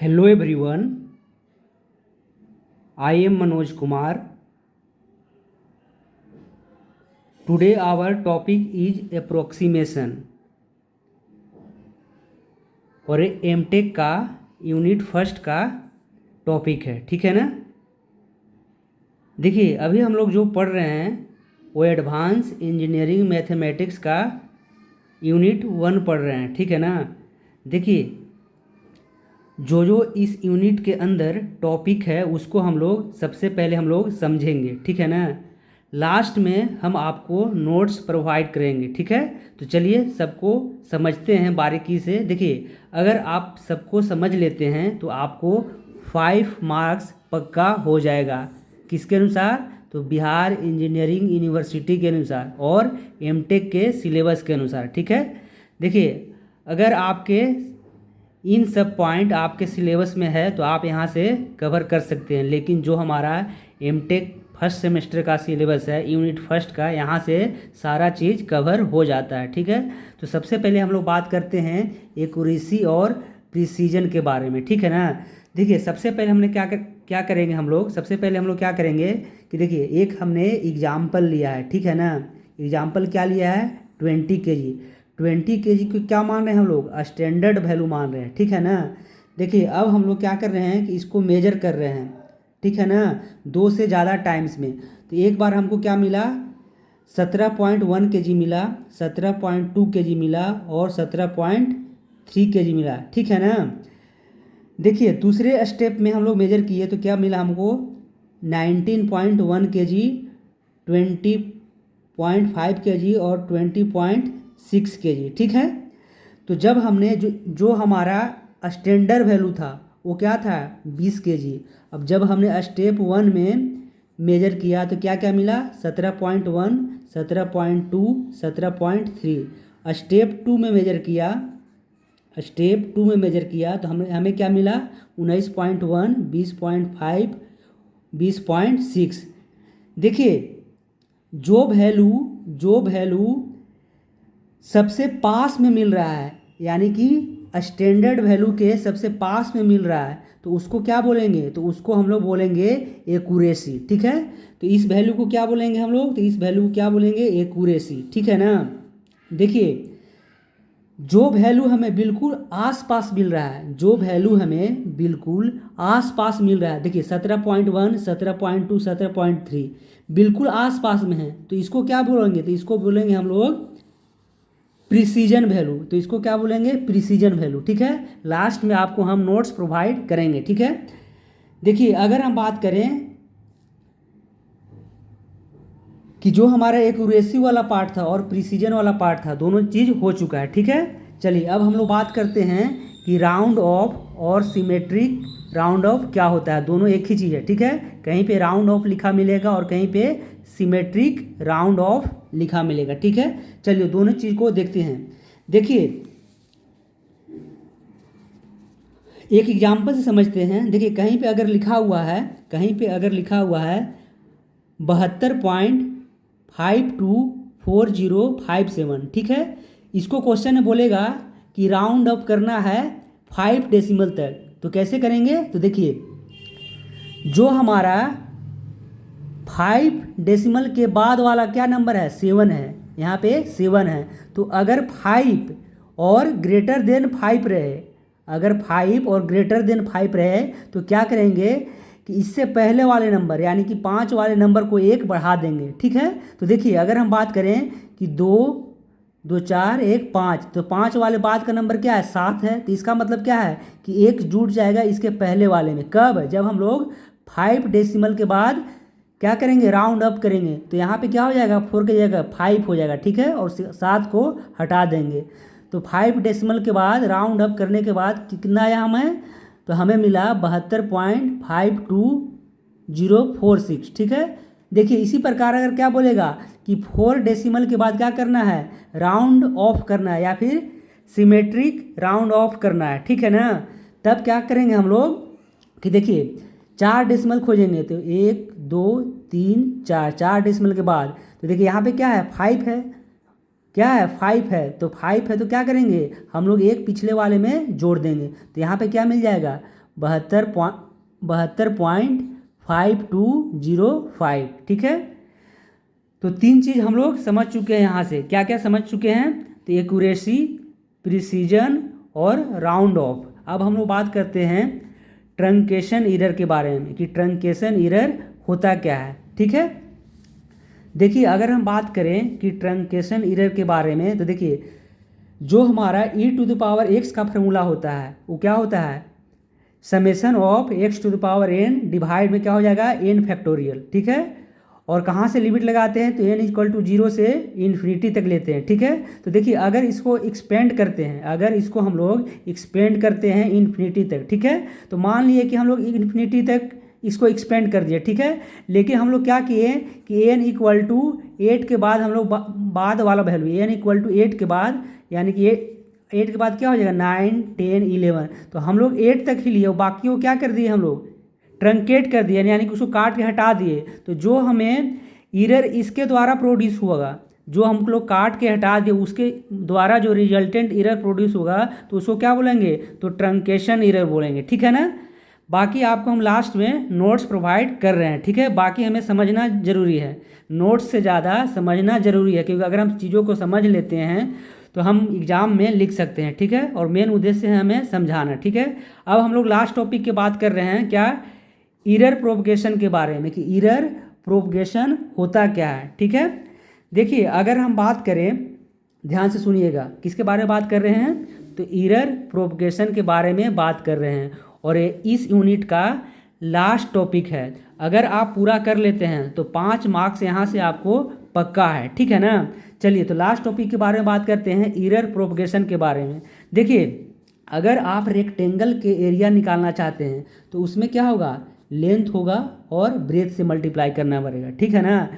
Hello everyone, I am Manoj Kumar. Today our topic is approximation और MTech का unit first का topic है, ठीक है ना। देखिए अभी हम लोग जो पढ़ रहे हैं वो एडवांस इंजीनियरिंग मैथमेटिक्स का यूनिट 1 पढ़ रहे हैं, ठीक है ना। देखिए जो इस यूनिट के अंदर टॉपिक है उसको हम लोग सबसे पहले हम लोग समझेंगे, ठीक है ना। लास्ट में हम आपको नोट्स प्रोवाइड करेंगे, ठीक है। तो चलिए सबको समझते हैं बारीकी से। देखिए अगर आप सबको समझ लेते हैं तो आपको 5 मार्क्स पक्का हो जाएगा। किसके अनुसार? तो बिहार इंजीनियरिंग यूनिवर्सिटी के अनुसार और एमटेक के सिलेबस के अनुसार, ठीक है। देखिए अगर आपके इन सब पॉइंट आपके सिलेबस में है तो आप यहाँ से कवर कर सकते हैं, लेकिन जो हमारा एमटेक फर्स्ट सेमेस्टर का सिलेबस है यूनिट फर्स्ट का, यहाँ से सारा चीज़ कवर हो जाता है, ठीक है। तो सबसे पहले हम लोग बात करते हैं एक्यूरेसी और प्रिसीजन के बारे में, ठीक है ना। देखिए सबसे पहले हमने क्या करेंगे हम लोग, सबसे पहले हम लोग क्या करेंगे कि देखिए एक हमने एग्जाम्पल लिया है, ठीक है ना। एग्जाम्पल क्या लिया है? 20 kg। 20 kg को क्या मान रहे हैं हम लोग? स्टैंडर्ड वैल्यू मान रहे हैं, ठीक है ना। देखिए अब हम लोग क्या कर रहे हैं कि इसको मेजर कर रहे हैं, ठीक है ना, 2 से ज़्यादा टाइम्स में। तो एक बार हमको क्या मिला? 17.1 kg मिला, 17.2 kg मिला और 17.3 kg मिला, ठीक है ना। देखिए दूसरे स्टेप में हम लोग मेजर किए तो क्या मिला हमको? 19.1 kg, 20.5 kg और 20.6 kg, ठीक है। तो जब हमने जो हमारा स्टैंडर्ड वैल्यू था वो क्या था? 20 kg। अब जब हमने स्टेप 1 में मेजर किया तो क्या क्या मिला? 17.1, 17.2, 17.3। स्टेप 2 में मेजर किया, स्टेप 2 में मेजर किया तो हमें क्या मिला? 19.1, 20.5, 20.6। देखिए जो वैल्यू सबसे पास में मिल रहा है, यानी कि स्टैंडर्ड वैल्यू के सबसे पास में मिल रहा है, तो उसको क्या बोलेंगे? तो उसको हम लोग बोलेंगे एक्यूरेसी, ठीक है। तो इस वैल्यू को क्या बोलेंगे हम लोग? तो इस वैल्यू को क्या बोलेंगे? एक्यूरेसी, ठीक है ना। देखिए जो वैल्यू हमें बिल्कुल आसपास मिल रहा है, जो वैल्यू हमें बिल्कुल आसपास मिल रहा है, देखिए 17.1, 17.2, 17.3 बिल्कुल आसपास में है, तो इसको क्या बोलेंगे? तो इसको बोलेंगे हम लोग प्रिसीजन वैल्यू। तो इसको क्या बोलेंगे? प्रिसीजन वैल्यू, ठीक है। लास्ट में आपको हम नोट्स प्रोवाइड करेंगे, ठीक है। देखिए अगर हम बात करें कि जो हमारा एक्यूरेसी वाला पार्ट था और प्रिसीजन वाला पार्ट था, दोनों चीज़ हो चुका है, ठीक है। चलिए अब हम लोग बात करते हैं कि राउंड ऑफ और सिमेट्रिक राउंड ऑफ क्या होता है। दोनों एक ही चीज़ है, ठीक है। कहीं पे राउंड ऑफ लिखा मिलेगा और कहीं पे सिमेट्रिक राउंड ऑफ लिखा मिलेगा, ठीक है। चलिए दोनों चीज़ को देखते हैं। देखिए एक एग्जाम्पल से समझते हैं। देखिए कहीं पे अगर लिखा हुआ है, कहीं पे अगर लिखा हुआ है 72.524057, ठीक है। इसको क्वेश्चन में बोलेगा कि राउंड अप करना है 5 डेसिमल तक, तो कैसे करेंगे? तो देखिए जो हमारा 5 डेसिमल के बाद वाला क्या नंबर है? 7 है, यहाँ पे 7 है। तो अगर 5 और ग्रेटर देन 5 रहे, अगर 5 और ग्रेटर देन 5 रहे तो क्या करेंगे कि इससे पहले वाले नंबर यानी कि 5 वाले नंबर को 1 बढ़ा देंगे, ठीक है। तो देखिए अगर हम बात करें कि 2, 2, 4, 1, 5, तो 5 वाले बाद का नंबर क्या है? 7 है। तो इसका मतलब क्या है कि 1 जुड़ जाएगा इसके पहले वाले में। कब? जब हम लोग 5 डेसिमल के बाद क्या करेंगे? राउंड अप करेंगे। तो यहाँ पे क्या हो जाएगा? 4 की जगह 5 हो जाएगा, ठीक है, और 7 को हटा देंगे। तो 5 डेसिमल के बाद राउंड अप करने के बाद कितना आया हमें? तो हमें मिला 72.52046, ठीक है। देखिए इसी प्रकार अगर क्या बोलेगा कि 4 डेसिमल के बाद क्या करना है? राउंड ऑफ करना है या फिर सिमेट्रिक राउंड ऑफ करना है, ठीक है ना। तब क्या करेंगे हम लोग कि देखिए 4 डेसिमल खोजेंगे, तो 1, 2, 3, 4 डेसिमल के बाद तो देखिए यहाँ पे क्या है? 5 है, क्या है? 5 है। तो 5 है तो क्या करेंगे हम लोग? एक पिछले वाले में जोड़ देंगे, तो यहाँ पे क्या मिल जाएगा? 72.5205, ठीक है। तो तीन चीज़ हम लोग समझ चुके हैं यहाँ से। क्या क्या समझ चुके हैं? तो एक्यूरेसी, प्रिसीजन और राउंड ऑफ। अब हम लोग बात करते हैं ट्रंकेशन एरर के बारे में कि ट्रंकेशन एरर होता क्या है, ठीक है। देखिए अगर हम बात करें कि ट्रंकेशन एरर के बारे में, तो देखिए जो हमारा e⁻x का फॉर्मूला होता है वो क्या होता है? समेशन ऑफ x⁻n डिवाइड में क्या हो जाएगा? n फैक्टोरियल, ठीक है। और कहाँ से लिमिट लगाते हैं? तो n=0 से इन्फिनिटी तक लेते हैं, ठीक है। तो देखिए अगर इसको एक्सपेंड करते हैं, अगर इसको हम लोग एक्सपेंड करते हैं इन्फिनिटी तक, ठीक है। तो मान लिए कि हम लोग इन्फिनिटी तक इसको एक्सपेंड कर दिए, ठीक है। लेकिन हम लोग क्या किए कि n=8 के बाद हम लोग बाद वाला वैल्यू n=8 के बाद, यानी कि 8 के बाद क्या हो जाएगा? 9, 10, 11। तो हम लोग 8 तक ही लिए और बाकी को क्या कर दिए? हम लोग ट्रंकेट कर दिए, यानी कि उसको काट के हटा दिए। तो जो हमें एरर इसके द्वारा प्रोड्यूस होगा, जो हम लोग काट के हटा दिए उसके द्वारा जो रिजल्टेंट एरर प्रोड्यूस होगा, तो उसको क्या बोलेंगे? तो ट्रंकेशन एरर बोलेंगे, ठीक है ना। बाकी आपको हम लास्ट में नोट्स प्रोवाइड कर रहे हैं, ठीक है। बाकी हमें समझना ज़रूरी है, नोट्स से ज़्यादा समझना ज़रूरी है, क्योंकि अगर हम चीज़ों को समझ लेते हैं तो हम एग्ज़ाम में लिख सकते हैं, ठीक है। और मेन उद्देश्य है हमें समझाना, ठीक है। अब हम लोग लास्ट टॉपिक की बात कर रहे हैं, क्या? एरर प्रोपगेशन के बारे में, कि एरर प्रोपगेशन होता क्या है, ठीक है। देखिए अगर हम बात करें, ध्यान से सुनिएगा, किसके बारे में बात कर रहे हैं? तो एरर प्रोपगेशन के बारे में बात कर रहे हैं। और इस यूनिट का लास्ट टॉपिक है। अगर आप पूरा कर लेते हैं तो 5 मार्क्स यहाँ से आपको पक्का है, ठीक है ना। चलिए तो लास्ट टॉपिक के बारे में बात करते हैं, एरर प्रोपगेशन के बारे में। देखिए अगर आप रेक्टेंगल के एरिया निकालना चाहते हैं तो उसमें क्या होगा? लेंथ होगा और ब्रेथ से मल्टीप्लाई करना पड़ेगा, ठीक है ना।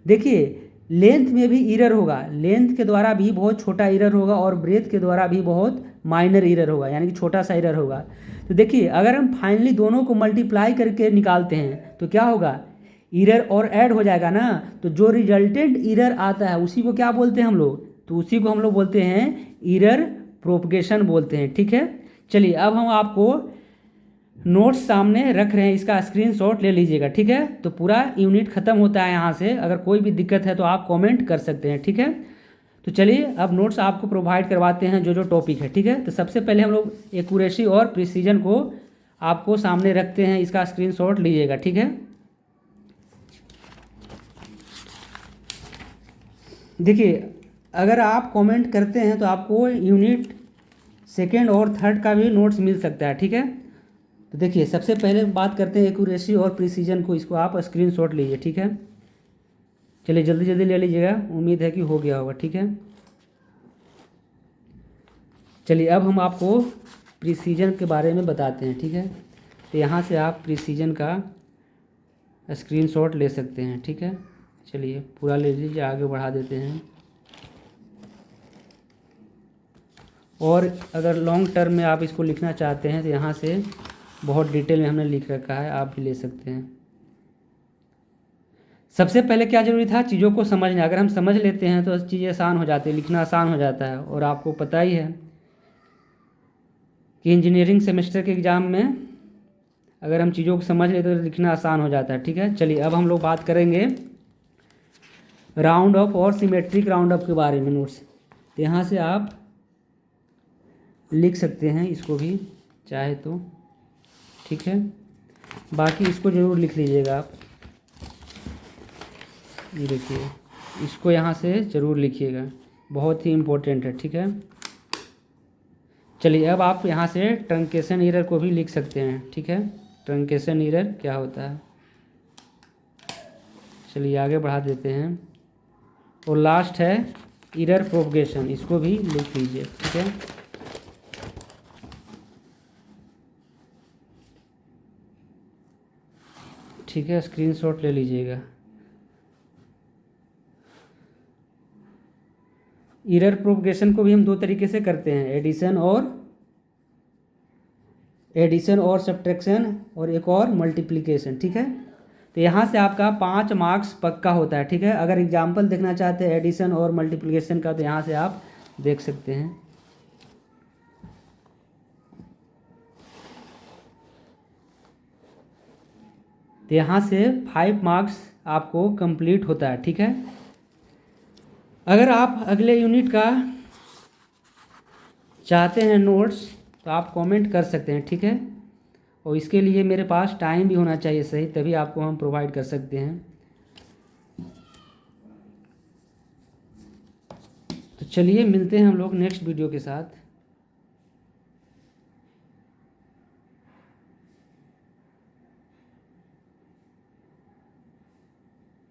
देखिए लेंथ में भी एरर होगा, लेंथ के द्वारा भी बहुत छोटा एरर होगा और ब्रेथ के द्वारा भी बहुत माइनर एरर होगा, यानी कि छोटा सा एरर होगा। तो देखिए अगर हम फाइनली दोनों को मल्टीप्लाई करके निकालते हैं तो क्या होगा? एरर और ऐड हो जाएगा ना। तो जो रिजल्टेंट एरर आता है उसी को क्या बोलते हैं हम लोग? तो उसी को हम लोग बोलते हैं एरर प्रोपगेशन बोलते हैं, ठीक है। चलिए अब हम आपको नोट्स सामने रख रहे हैं, इसका स्क्रीनशॉट ले लीजिएगा, ठीक है। तो पूरा यूनिट ख़त्म होता है यहाँ से। अगर कोई भी दिक्कत है तो आप कमेंट कर सकते हैं, ठीक है। तो चलिए अब नोट्स आपको प्रोवाइड करवाते हैं जो जो टॉपिक है, ठीक है। तो सबसे पहले हम लोग एक्यूरेसी और प्रिसीजन को आपको सामने रखते हैं, इसका स्क्रीनशॉट लीजिएगा, ठीक है। देखिए अगर आप कमेंट करते हैं तो आपको यूनिट 2 और 3 का भी नोट्स मिल सकता है, ठीक है। तो देखिए सबसे पहले बात करते हैं एक्यूरेसी और प्रिसीजन को, इसको आप स्क्रीनशॉट लीजिए, ठीक है। चलिए जल्दी जल्दी ले लीजिएगा, उम्मीद है कि हो गया होगा, ठीक है। चलिए अब हम आपको प्रिसीजन के बारे में बताते हैं, ठीक है। तो यहाँ से आप प्रिसीजन का स्क्रीनशॉट ले सकते हैं, ठीक है। चलिए पूरा ले लीजिए, आगे बढ़ा देते हैं। और अगर लॉन्ग टर्म में आप इसको लिखना चाहते हैं तो यहाँ से बहुत डिटेल में हमने लिख रखा है, आप भी ले सकते हैं। सबसे पहले क्या ज़रूरी था? चीज़ों को समझना। अगर हम समझ लेते हैं तो चीज़ें आसान हो जाती है, लिखना आसान हो जाता है। और आपको पता ही है कि इंजीनियरिंग सेमेस्टर के एग्ज़ाम में अगर हम चीज़ों को समझ लेते तो लिखना आसान हो जाता है, ठीक है। चलिए अब हम लोग बात करेंगे राउंड ऑफ और सिमेट्रिक राउंड ऑफ के बारे में नोट्स। तो यहाँ से आप लिख सकते हैं इसको भी चाहे तो, ठीक है। बाकी इसको ज़रूर लिख लीजिएगा आप, ये देखिए इसको यहाँ से ज़रूर लिखिएगा, बहुत ही इम्पोर्टेंट है, ठीक है। चलिए अब आप यहाँ से ट्रंकेशन एरर को भी लिख सकते हैं, ठीक है। ट्रंकेशन एरर क्या होता है, चलिए आगे बढ़ा देते हैं। और लास्ट है एरर प्रोपगेशन, इसको भी लिख लीजिए, ठीक है। ठीक है, स्क्रीनशॉट ले लीजिएगा। एरर प्रोपगेशन को भी हम 2 तरीके से करते हैं, एडिशन और सब्ट्रैक्शन, और एक और मल्टीप्लिकेशन, ठीक है। तो यहाँ से आपका 5 मार्क्स पक्का होता है, ठीक है। अगर एग्जाम्पल देखना चाहते हैं एडिशन और मल्टीप्लिकेशन का तो यहाँ से आप देख सकते हैं। तो यहाँ से 5 मार्क्स आपको कंप्लीट होता है, ठीक है। अगर आप अगले यूनिट का चाहते हैं नोट्स तो आप कमेंट कर सकते हैं, ठीक है। और इसके लिए मेरे पास टाइम भी होना चाहिए सही, तभी आपको हम प्रोवाइड कर सकते हैं। तो चलिए मिलते हैं हम लोग नेक्स्ट वीडियो के साथ।